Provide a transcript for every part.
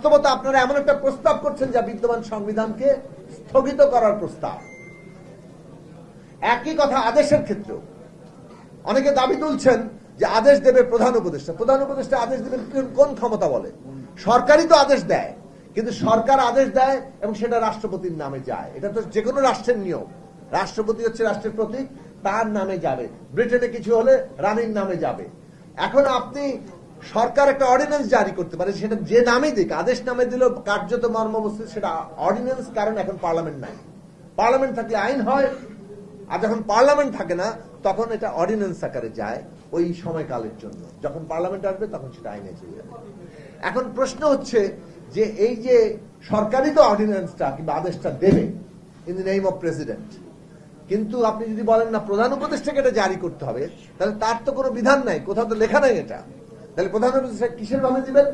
বাস্তবতা আপনারা এমন একটা প্রস্তাব করছেন যা বিদ্যমান সংবিধানকে স্থগিত করার প্রস্তাব। একই কথা আদেশের ক্ষেত্রেও অনেকে দাবি তুলছেন যে আদেশ দেবে প্রধান উপদেষ্টা। প্রধান উপদেষ্টা আদেশ দেবেন কোন ক্ষমতা বলে? সরকারই তো আদেশ দেয়, কিন্তু সরকার আদেশ দেয় এবং সেটা রাষ্ট্রপতির নামে যায়। এটা তো যে কোনো রাষ্ট্রের নিয়ম। রাষ্ট্রপতি হচ্ছে রাষ্ট্রের প্রতীক, তার নামে যাবে। ব্রিটেনে কিছু হলে রানীর নামে যাবে। এখন আপনি সরকার একটা অর্ডিন্যান্স জারি করতে পারে, সেটা যে নামে দিক, আদেশ নামে দিল কার্যত মর্মবস্তু সেটা অর্ডিন্যান্স, কারণ এখন পার্লামেন্ট নাই। পার্লামেন্ট থাকলে আইন হয়, আর যখন পার্লামেন্ট থাকে না তখন এটা অর্ডিন্যান্স আকারে যায় ওই সময়কালের জন্য। যখন পার্লামেন্ট আসবে তখন সেটা আইনে চলে যাবে। এখন প্রশ্ন হচ্ছে যে এই যে সরকারই তো অর্ডিন্যান্সটা কিংবা আদেশটা দেবে in the name of president, কিন্তু আপনি যদি বলেন না প্রধান উপদেষ্টাকে এটা জারি করতে হবে, তাহলে তার তো কোনো বিধান নাই, কোথাও তো লেখা নাই এটা। তাহলে প্রধান উপদেষ্টা কিসের ভাবে দিবেন?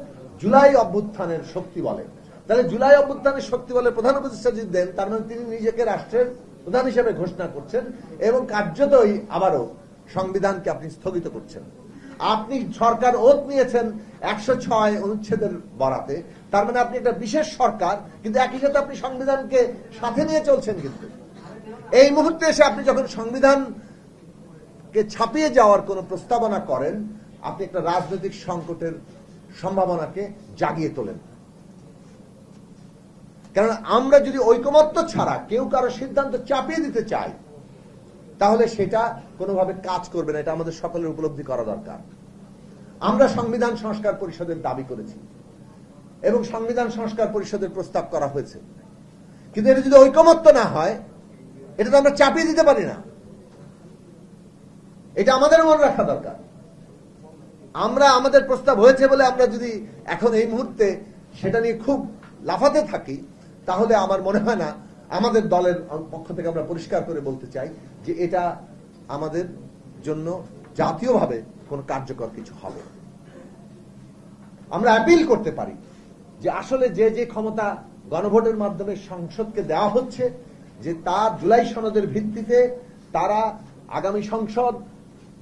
জুলাই অভ্যুত্থানের শক্তি বলে। তাহলে জুলাই অভ্যুত্থানের শক্তি বলে প্রধান উপদেষ্টা যদি দেন, তার মানে তিনি নিজেকে রাষ্ট্রের প্রধান হিসেবে ঘোষণা করছেন এবং কার্যতই আবারও সংবিধানকে আপনি স্থগিত করছেন। আপনি সরকার ওত নিয়েছেন 106 অনুচ্ছেদের বরাতে, তার মানে আপনি একটা বিশেষ সরকার, কিন্তু একই সাথে আপনি সংবিধানকে সাথে নিয়ে চলছেন। কিন্তু এই মুহূর্তে এসে আপনি যখন সংবিধানকে ছাপিয়ে যাওয়ার কোন প্রস্তাবনা করেন, আপনি একটা রাজনৈতিক সংকটের সম্ভাবনাকে জাগিয়ে তোলেন। কারণ আমরা যদি ঐকমত্য ছাড়া কেউ কারো সিদ্ধান্ত চাপিয়ে দিতে চাই, তাহলে সেটা কোনোভাবে কাজ করবে না। এটা আমাদের সকলের উপলব্ধি করা দরকার। আমরা সংবিধান সংস্কার পরিষদের দাবি করেছি এবং সংবিধান সংস্কার পরিষদের প্রস্তাব করা হয়েছে, কিন্তু এটা যদি ঐকমত্য না হয়, এটা তো আমরা চাপিয়ে দিতে পারি না। এটা আমাদের মনে রাখা দরকার। আমরা আমাদের প্রস্তাব হয়েছে বলে আমরা যদি এখন এই মুহূর্তে সেটা নিয়ে খুব লাফাতে থাকি, তাহলে আমার মনে হয় না, আমাদের দলের পক্ষ থেকে আমরা পরিষ্কার করে বলতে চাই যে এটা আমাদের জন্য জাতীয়ভাবে কোন কার্যকর কিছু হবে। আমরা অ্যাপিল করতে পারি যে আসলে যে যে ক্ষমতা গণভোটের মাধ্যমে সংসদকে দেওয়া হচ্ছে, যে তার জুলাই সনদের ভিত্তিতে তারা আগামী সংসদ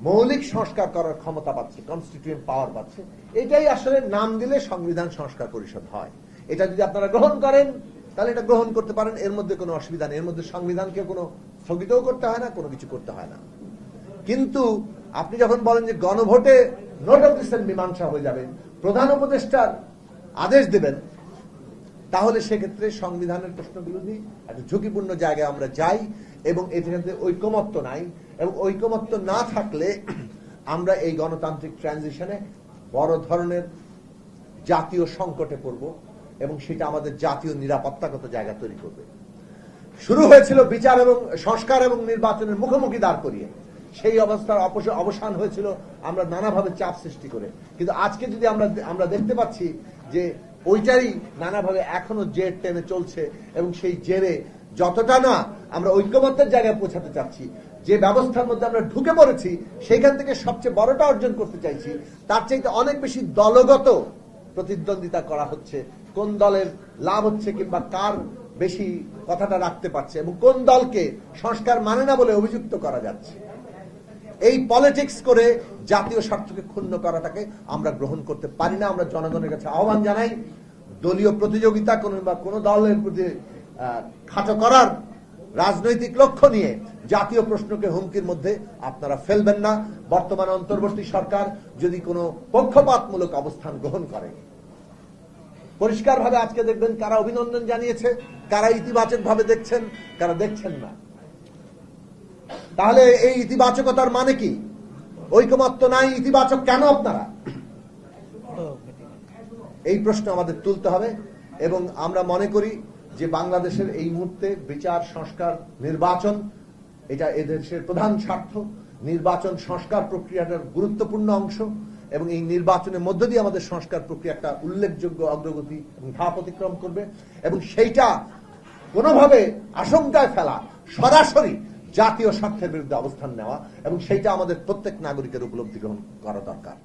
মৌলিক সংস্কার করার ক্ষমতা পাচ্ছে, কনস্টিটিউয়েন্ট পাওয়ার পাচ্ছে। এটাই আসলে নাম দিলে সংবিধান সংস্কার পরিষদ হয়। এটা যদি আপনারা গ্রহণ করেন, তাহলে এটা গ্রহণ করতে পারেন, এর মধ্যে কোনো অসুবিধা নেই। এর মধ্যে সংবিধানকে কোনো স্থগিতও করতে হয় না, কোনো কিছু করতে হয় না। কিন্তু আপনি যখন বলেন যে গণভোটে নোট অফ ডিসেন্ট মীমাংসা হয়ে যাবে, প্রধান উপদেষ্টার আদেশ দেবেন, তাহলে সেক্ষেত্রে সংবিধানের প্রশ্নগুলো নিয়ে একটা ঝুঁকিপূর্ণ জায়গায় আমরা যাই এবং এটাতে ঐকমত্য নাই। এবং ঐকমত্য না থাকলে আমরা এই গণতান্ত্রিক ট্রানজিশনে বড় ধরনের জাতীয় সংকটে পড়ব এবং সেটা আমাদের জাতীয় নিরাপত্তাগত জায়গা তৈরি করবে। শুরু হয়েছিল বিচার এবং সংস্কার এবং নির্বাচনের মুখোমুখি দাঁড় করিয়ে, সেই অবস্থার অবসান হয়েছিল আমরা নানাভাবে চাপ সৃষ্টি করে। কিন্তু আজকে যদি আমরা দেখতে পাচ্ছি যে ওইটারই নানাভাবে এখনো জের টেনে চলছে এবং সেই জেরে যতটা না আমরা ঐক্যমত্যের জায়গায় পৌঁছাতে চাচ্ছি, যে ব্যবস্থার মধ্যে আমরা ঢুকে পড়েছি সেখান থেকে সবচেয়ে বড়টা অর্জন করতে চাইছি, তার চাইতে অনেক বেশি দলগত প্রতিদ্বন্দ্বিতা করা হচ্ছে। কোন দলের লাভ হচ্ছে কিংবা কার বেশি কথাটা রাখতে পারছে এবং কোন দলকে সংস্কার মানে না বলে অভিযুক্ত করা যাচ্ছে। এই পলিটিক্স করে জাতীয় স্বার্থকে ক্ষুণ্ণ করাটাকে আমরা গ্রহণ করতে পারি না। আমরা জনগণের কাছে আহ্বান জানাই, দলীয় প্রতিযোগিতা কোনো দলের প্রতি খাটো করার রাজনৈতিক লক্ষ্য নিয়ে জাতীয় প্রশ্নকে হুমকির মধ্যে আপনারা ফেলবেন না। বর্তমান অন্তর্বর্তী সরকার যদি কোনো পক্ষপাতমূলক অবস্থান গ্রহণ করে, পরিষ্কারভাবে আজকে দেখবেন কারা অভিনন্দন জানিয়েছে, কারা ইতিবাচক ভাবে দেখছেন, কারা দেখছেন না। তাহলে এই ইতিবাচকতার মানে কি? ঐকমত্য নাই, ইতিবাচক কেন আপনারা? এই প্রশ্ন আমাদের তুলতে হবে। এবং আমরা মনে করি যে বাংলাদেশের এই মুহূর্তে বিচার, সংস্কার, নির্বাচন এটা এদেশের প্রধান স্বার্থ। নির্বাচন সংস্কার প্রক্রিয়াটার গুরুত্বপূর্ণ অংশ এবং এই নির্বাচনের মধ্য দিয়ে আমাদের সংস্কার প্রক্রিয়া একটা উল্লেখযোগ্য অগ্রগতি এবং ধাপ অতিক্রম করবে। এবং সেইটা কোনোভাবে আশঙ্কায় ফেলা, সরাসরি জাতীয় স্বার্থের বিরুদ্ধে অবস্থান নেওয়া, এবং সেইটা আমাদের প্রত্যেক নাগরিকের উপলব্ধি গ্রহণ করা দরকার।